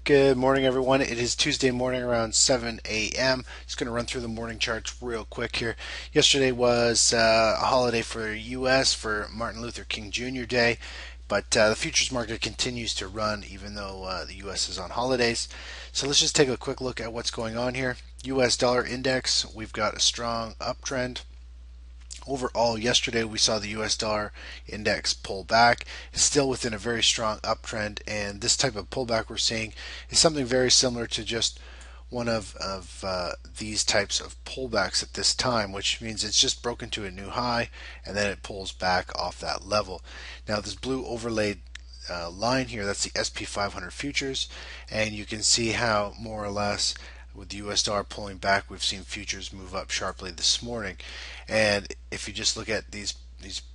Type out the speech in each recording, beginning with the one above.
Good morning, everyone. It is Tuesday morning around 7 a.m. Just going to run through the morning charts real quick here. Yesterday was a holiday for the U.S. for Martin Luther King Jr. Day, but the futures market continues to run even though the U.S. is on holidays. So let's just take a quick look at what's going on here. U.S. dollar index, we've got a strong uptrend. Overall, yesterday we saw the US dollar index pull back. It's still within a very strong uptrend, and this type of pullback we're seeing is something very similar to just one of these types of pullbacks at this time, which means it's just broken to a new high and then it pulls back off that level. Now, this blue overlaid line here, that's the SP 500 futures, and you can see how more or less with the US dollar pulling back, we've seen futures move up sharply this morning. And if you just look at these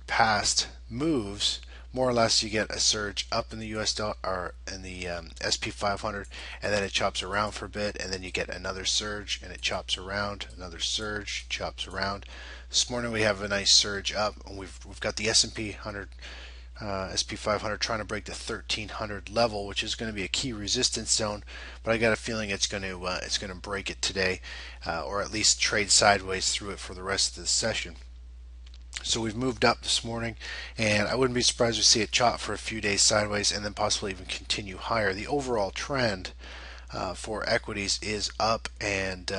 past moves, more or less you get a surge up in the US dollar or in the SP 500, and then it chops around for a bit, and then you get another surge and it chops around, another surge, chops around. This morning we have a nice surge up, and we've got the S&P 100 SP 500 trying to break the 1300 level, which is going to be a key resistance zone. But I got a feeling it's going to break it today, or at least trade sideways through it for the rest of the session. So we've moved up this morning, and I wouldn't be surprised to see it chop for a few days sideways and then possibly even continue higher. The overall trend for equities is up, and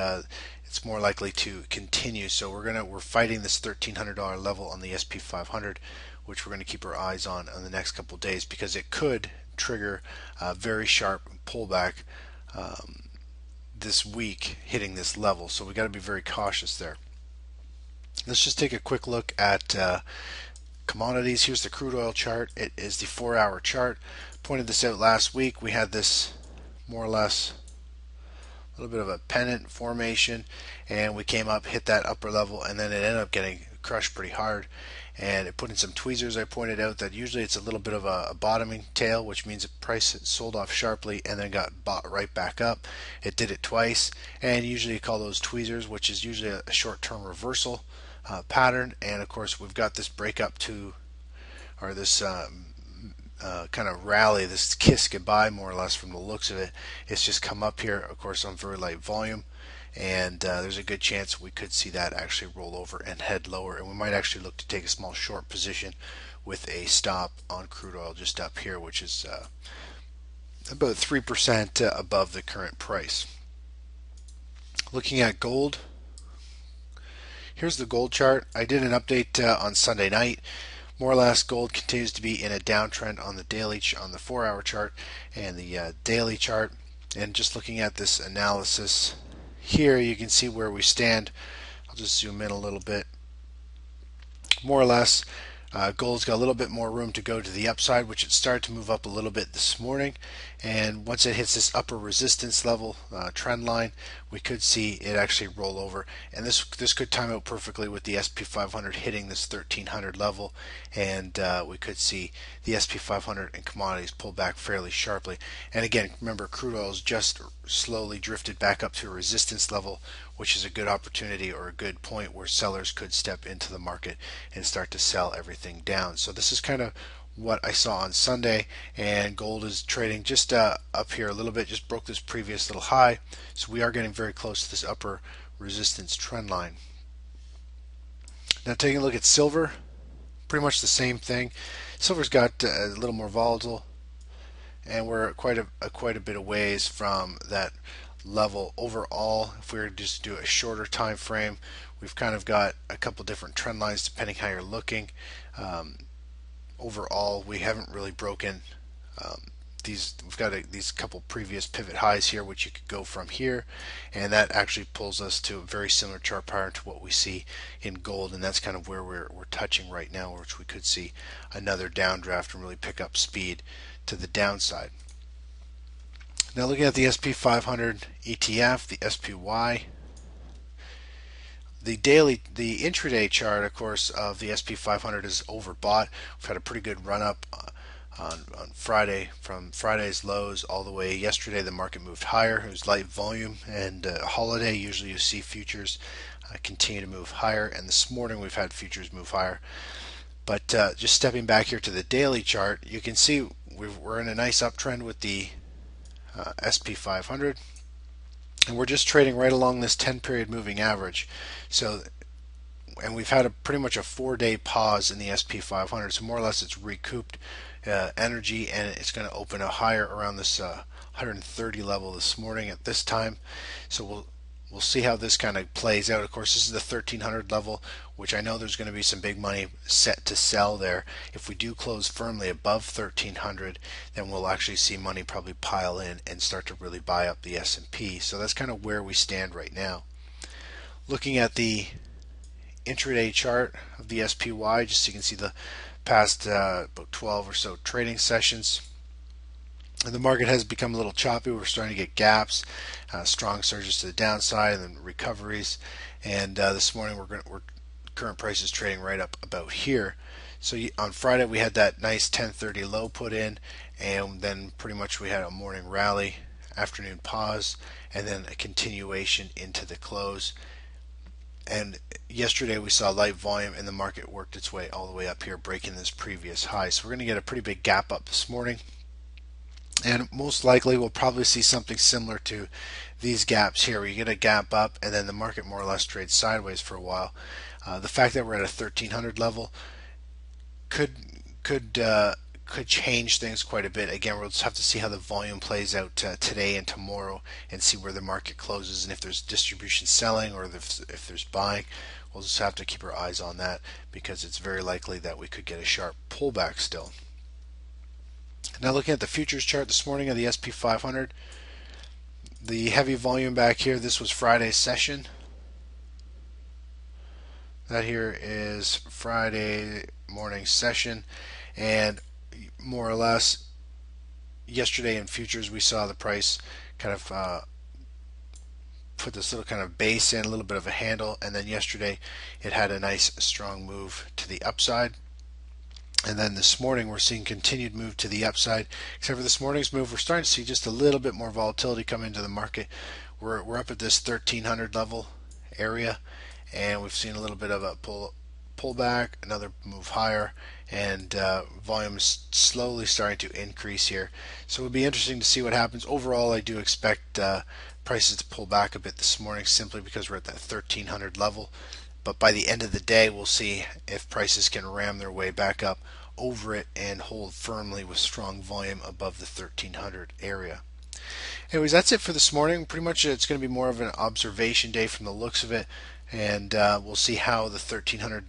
it's more likely to continue. So we're fighting this $1,300 level on the SP 500, which we're going to keep our eyes on the next couple of days because it could trigger a very sharp pullback this week hitting this level. So we got to be very cautious there. Let's just take a quick look at commodities. Here's the crude oil chart. It is the 4-hour chart. Pointed this out last week. We had this more or less a little bit of a pennant formation, and we came up, hit that upper level, and then it ended up getting crushed pretty hard, and it put in some tweezers. I pointed out that usually it's a little bit of a bottoming tail, which means the price sold off sharply and then got bought right back up. It did it twice, and usually you call those tweezers, which is usually a short-term reversal pattern. And of course we've got this breakup to, or this kind of rally, this kiss goodbye more or less from the looks of it. It's just come up here, of course, on very light volume, and there's a good chance we could see that actually roll over and head lower, and we might actually look to take a small short position with a stop on crude oil just up here, which is about 3% above the current price. Looking at gold, here's the gold chart. I did an update on Sunday night. More or less, gold continues to be in a downtrend on the daily, on the 4-hour chart and the daily chart. And just looking at this analysis here, you can see where we stand. I'll just zoom in a little bit. More or less, gold's got a little bit more room to go to the upside, which it started to move up a little bit this morning. And once it hits this upper resistance level trend line, we could see it actually roll over. And this could time out perfectly with the SP 500 hitting this 1300 level, and we could see the SP 500 and commodities pull back fairly sharply. And again, remember, crude oil has just slowly drifted back up to a resistance level, which is a good opportunity or a good point where sellers could step into the market and start to sell everything down. So this is kind of what I saw on Sunday, and gold is trading just up here a little bit, just broke this previous little high, so we are getting very close to this upper resistance trend line. Now taking a look at silver, pretty much the same thing. Silver's got a little more volatile, and we're quite a bit of ways from that level overall. If we were to just do a shorter time frame, we've kind of got a couple different trend lines depending how you're looking. Overall, we haven't really broken these. We've got these couple previous pivot highs here, which you could go from here, and that actually pulls us to a very similar chart pattern to what we see in gold, and that's kind of where we're touching right now, which we could see another downdraft and really pick up speed to the downside. Now looking at the SP 500 ETF, the SPY. The intraday chart, of course, of the SP 500 is overbought. We've had a pretty good run up on Friday, from Friday's lows all the way. Yesterday, the market moved higher. It was light volume, and holiday, usually you see futures continue to move higher, and this morning we've had futures move higher. But just stepping back here to the daily chart, you can see we're in a nice uptrend with the SP 500, and we're just trading right along this 10-period moving average. So, and we've had pretty much a 4-day pause in the SP 500, so more or less it's recouped energy, and it's going to open a higher around this 130 level this morning at this time. So we'll see how this kind of plays out. Of course, this is the 1300 level, which I know there's going to be some big money set to sell there. If we do close firmly above 1300, then we'll actually see money probably pile in and start to really buy up the S&P. So that's kind of where we stand right now. Looking at the intraday chart of the SPY, just so you can see the past about 12 or so trading sessions. The market has become a little choppy. We're starting to get gaps, strong surges to the downside, and then recoveries. And this morning, we're current price is trading right up about here. So on Friday, we had that nice 1030 low put in, and then pretty much we had a morning rally, afternoon pause, and then a continuation into the close. And yesterday we saw light volume, and the market worked its way all the way up here, breaking this previous high. So we're going to get a pretty big gap up this morning. And most likely we'll probably see something similar to these gaps here, where you get a gap up and then the market more or less trades sideways for a while. The fact that we're at a 1300 level could change things quite a bit. Again, we'll just have to see how the volume plays out today and tomorrow, and see where the market closes, and if there's distribution selling or if there's buying. We'll just have to keep our eyes on that, because it's very likely that we could get a sharp pullback still. Now, looking at the futures chart this morning of the SP 500, the heavy volume back here, this was Friday's session. That here is Friday morning session, and more or less yesterday in futures we saw the price kind of put this little kind of base in, a little bit of a handle, and then yesterday it had a nice strong move to the upside. And then this morning we're seeing continued move to the upside. Except for this morning's move, we're starting to see just a little bit more volatility come into the market. We're up at this 1300 level area, and we've seen a little bit of a pullback, another move higher, and volume is slowly starting to increase here. So it'll be interesting to see what happens. Overall, I do expect prices to pull back a bit this morning, simply because we're at that 1300 level. But by the end of the day, we'll see if prices can ram their way back up over it and hold firmly with strong volume above the 1300 area. Anyways, that's it for this morning. Pretty much it's going to be more of an observation day from the looks of it, and we'll see how the 1300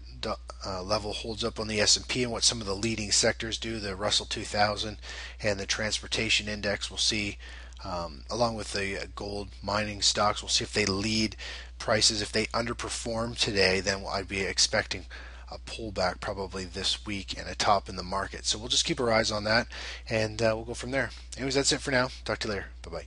level holds up on the S&P, and what some of the leading sectors do. The Russell 2000 and the transportation index, we'll see, along with the gold mining stocks, we'll see if they lead prices. If they underperform today, then I'd be expecting a pullback probably this week and a top in the market. So we'll just keep our eyes on that, and we'll go from there. Anyways, that's it for now. Talk to you later. Bye-bye.